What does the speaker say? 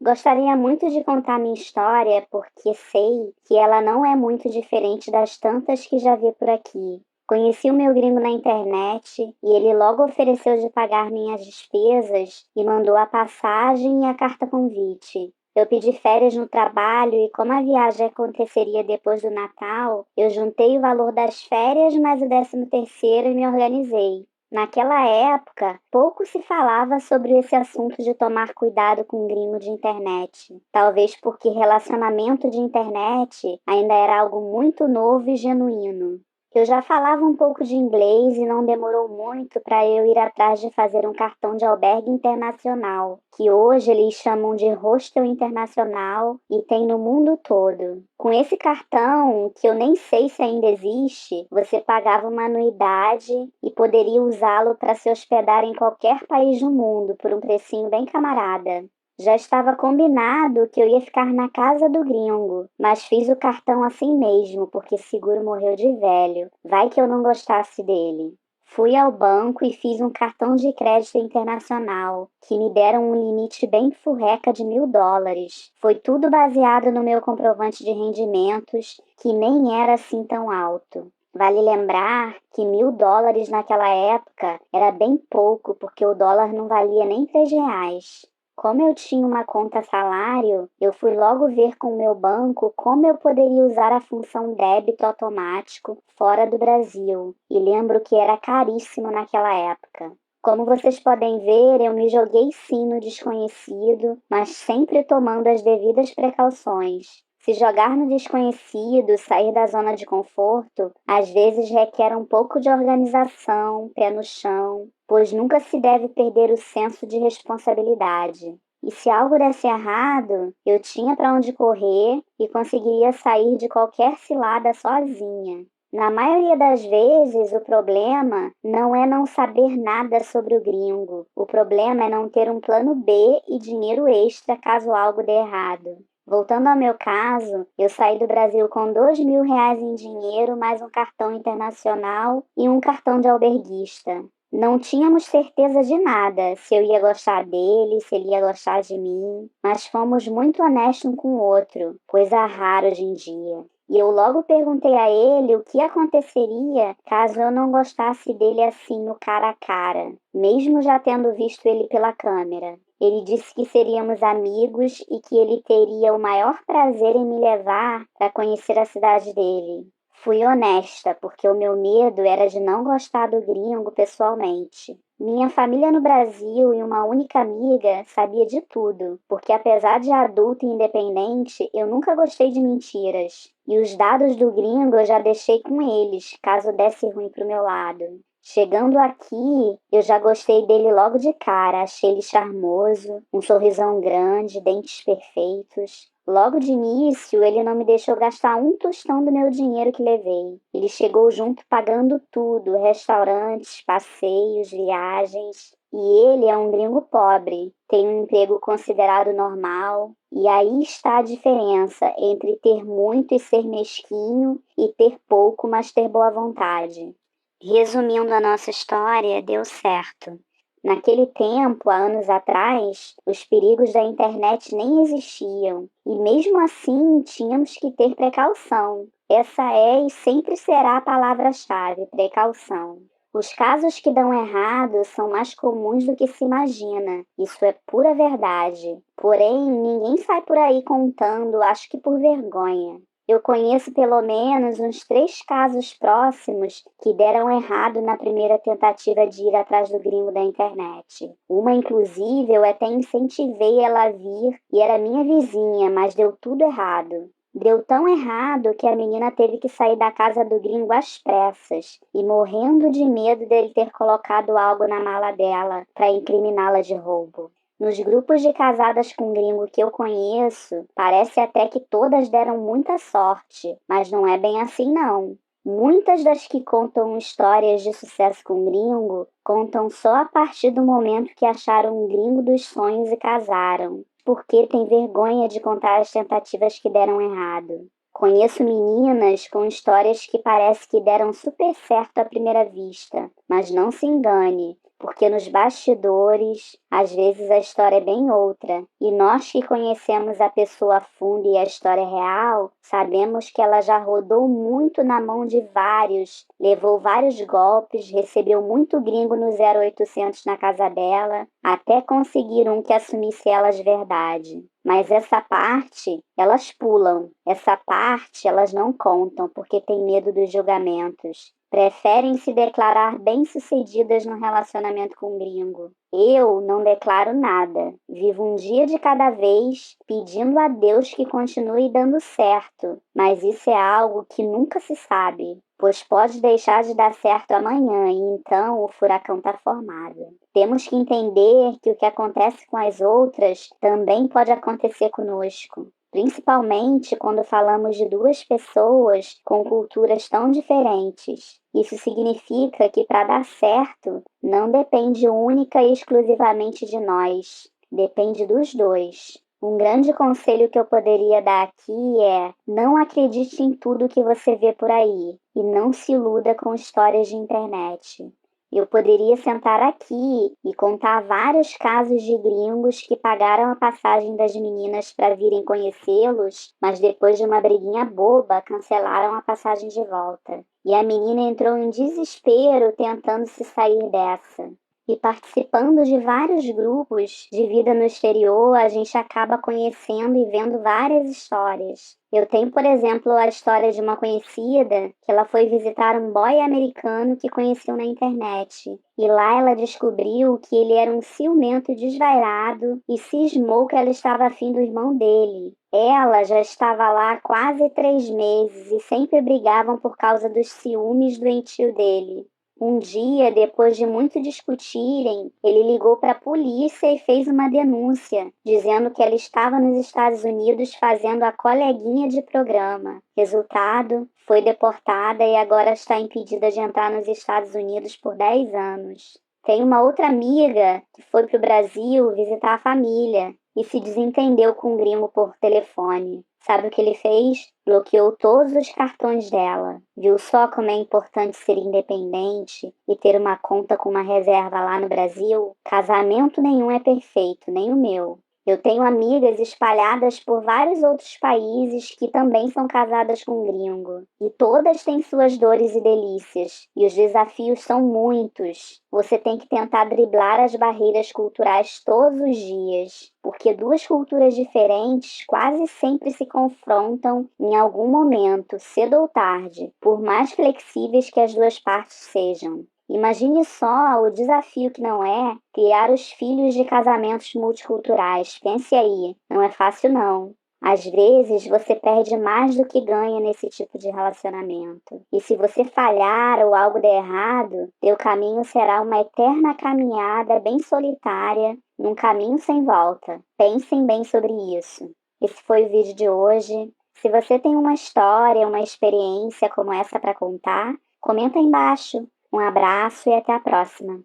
Gostaria muito de contar minha história porque sei que ela não é muito diferente das tantas que já vi por aqui. Conheci o meu gringo na internet e ele logo ofereceu de pagar minhas despesas e mandou a passagem e a carta convite. Eu pedi férias no trabalho e como a viagem aconteceria depois do Natal, eu juntei o valor das férias mais o 13º e me organizei. Naquela época, pouco se falava sobre esse assunto de tomar cuidado com gringo de internet. Talvez porque relacionamento de internet ainda era algo muito novo e genuíno. Eu já falava um pouco de inglês e não demorou muito para eu ir atrás de fazer um cartão de albergue internacional, que hoje eles chamam de hostel internacional e tem no mundo todo. Com esse cartão, que eu nem sei se ainda existe, você pagava uma anuidade e poderia usá-lo para se hospedar em qualquer país do mundo por um precinho bem camarada. Já estava combinado que eu ia ficar na casa do gringo, mas fiz o cartão assim mesmo, porque seguro morreu de velho. Vai que eu não gostasse dele. Fui ao banco e fiz um cartão de crédito internacional, que me deram um limite bem furreca de US$ 1.000. Foi tudo baseado no meu comprovante de rendimentos, que nem era assim tão alto. Vale lembrar que US$ 1.000 naquela época era bem pouco, porque o dólar não valia nem R$ 3. Como eu tinha uma conta salário, eu fui logo ver com o meu banco como eu poderia usar a função débito automático fora do Brasil, e lembro que era caríssimo naquela época. Como vocês podem ver, eu me joguei sim no desconhecido, mas sempre tomando as devidas precauções. Se jogar no desconhecido, sair da zona de conforto, às vezes requer um pouco de organização, pé no chão, pois nunca se deve perder o senso de responsabilidade. E se algo desse errado, eu tinha para onde correr e conseguiria sair de qualquer cilada sozinha. Na maioria das vezes, o problema não é não saber nada sobre o gringo. O problema é não ter um plano B e dinheiro extra caso algo dê errado. Voltando ao meu caso, eu saí do Brasil com R$ 2.000 em dinheiro, mais um cartão internacional e um cartão de alberguista. Não tínhamos certeza de nada, se eu ia gostar dele, se ele ia gostar de mim, mas fomos muito honestos um com o outro, coisa rara hoje em dia. E eu logo perguntei a ele o que aconteceria caso eu não gostasse dele assim no cara a cara, mesmo já tendo visto ele pela câmera. Ele disse que seríamos amigos e que ele teria o maior prazer em me levar para conhecer a cidade dele. Fui honesta, porque o meu medo era de não gostar do gringo pessoalmente. Minha família no Brasil e uma única amiga sabia de tudo, porque apesar de adulta e independente, eu nunca gostei de mentiras. E os dados do gringo eu já deixei com eles, caso desse ruim pro meu lado. Chegando aqui, eu já gostei dele logo de cara, achei ele charmoso, um sorrisão grande, dentes perfeitos. Logo de início, ele não me deixou gastar um tostão do meu dinheiro que levei. Ele chegou junto pagando tudo, restaurantes, passeios, viagens. E ele é um gringo pobre, tem um emprego considerado normal. E aí está a diferença entre ter muito e ser mesquinho e ter pouco, mas ter boa vontade. Resumindo a nossa história, deu certo. Naquele tempo, há anos atrás, os perigos da internet nem existiam, e mesmo assim tínhamos que ter precaução. Essa é e sempre será a palavra-chave: precaução. Os casos que dão errado são mais comuns do que se imagina, isso é pura verdade. Porém, ninguém sai por aí contando, acho que por vergonha. Eu conheço pelo menos uns 3 casos próximos que deram errado na primeira tentativa de ir atrás do gringo da internet. Uma, inclusive, eu até incentivei ela a vir e era minha vizinha, mas deu tudo errado. Deu tão errado que a menina teve que sair da casa do gringo às pressas e morrendo de medo dele ter colocado algo na mala dela para incriminá-la de roubo. Nos grupos de casadas com gringo que eu conheço, parece até que todas deram muita sorte, mas não é bem assim não. Muitas das que contam histórias de sucesso com gringo contam só a partir do momento que acharam um gringo dos sonhos e casaram, porque tem vergonha de contar as tentativas que deram errado. Conheço meninas com histórias que parece que deram super certo à primeira vista, mas não se engane, porque nos bastidores, às vezes a história é bem outra, e nós que conhecemos a pessoa a fundo e a história real, sabemos que ela já rodou muito na mão de vários, levou vários golpes, recebeu muito gringo no 0800 na casa dela, até conseguir um que assumisse ela de verdade. Mas essa parte, elas pulam. Essa parte, elas não contam, porque tem medo dos julgamentos. Preferem se declarar bem-sucedidas no relacionamento com o gringo. Eu não declaro nada. Vivo um dia de cada vez, pedindo a Deus que continue dando certo. Mas isso é algo que nunca se sabe, pois pode deixar de dar certo amanhã e então o furacão está formado. Temos que entender que o que acontece com as outras também pode acontecer conosco. Principalmente quando falamos de duas pessoas com culturas tão diferentes. Isso significa que para dar certo, não depende única e exclusivamente de nós, depende dos dois. Um grande conselho que eu poderia dar aqui é: não acredite em tudo que você vê por aí e não se iluda com histórias de internet. Eu poderia sentar aqui e contar vários casos de gringos que pagaram a passagem das meninas para virem conhecê-los, mas depois de uma briguinha boba cancelaram a passagem de volta. E a menina entrou em desespero tentando se sair dessa. E participando de vários grupos de vida no exterior, a gente acaba conhecendo e vendo várias histórias. Eu tenho, por exemplo, a história de uma conhecida que ela foi visitar um boy americano que conheceu na internet. E lá ela descobriu que ele era um ciumento desvairado e cismou que ela estava afim do irmão dele. Ela já estava lá há quase 3 meses e sempre brigavam por causa dos ciúmes doentio dele. Um dia, depois de muito discutirem, ele ligou para a polícia e fez uma denúncia, dizendo que ela estava nos Estados Unidos fazendo a coleguinha de programa. Resultado, foi deportada e agora está impedida de entrar nos Estados Unidos por 10 anos. Tem uma outra amiga que foi para o Brasil visitar a família e se desentendeu com um gringo por telefone. Sabe o que ele fez? Bloqueou todos os cartões dela. Viu só como é importante ser independente e ter uma conta com uma reserva lá no Brasil? Casamento nenhum é perfeito, nem o meu. Eu tenho amigas espalhadas por vários outros países que também são casadas com gringo. E todas têm suas dores e delícias. E os desafios são muitos. Você tem que tentar driblar as barreiras culturais todos os dias. Porque duas culturas diferentes quase sempre se confrontam em algum momento, cedo ou tarde, por mais flexíveis que as duas partes sejam. Imagine só o desafio que não é criar os filhos de casamentos multiculturais. Pense aí, não é fácil não. Às vezes você perde mais do que ganha nesse tipo de relacionamento. E se você falhar ou algo der errado, teu caminho será uma eterna caminhada bem solitária, num caminho sem volta. Pensem bem sobre isso. Esse foi o vídeo de hoje. Se você tem uma história, uma experiência como essa para contar, comenta aí embaixo. Um abraço e até a próxima!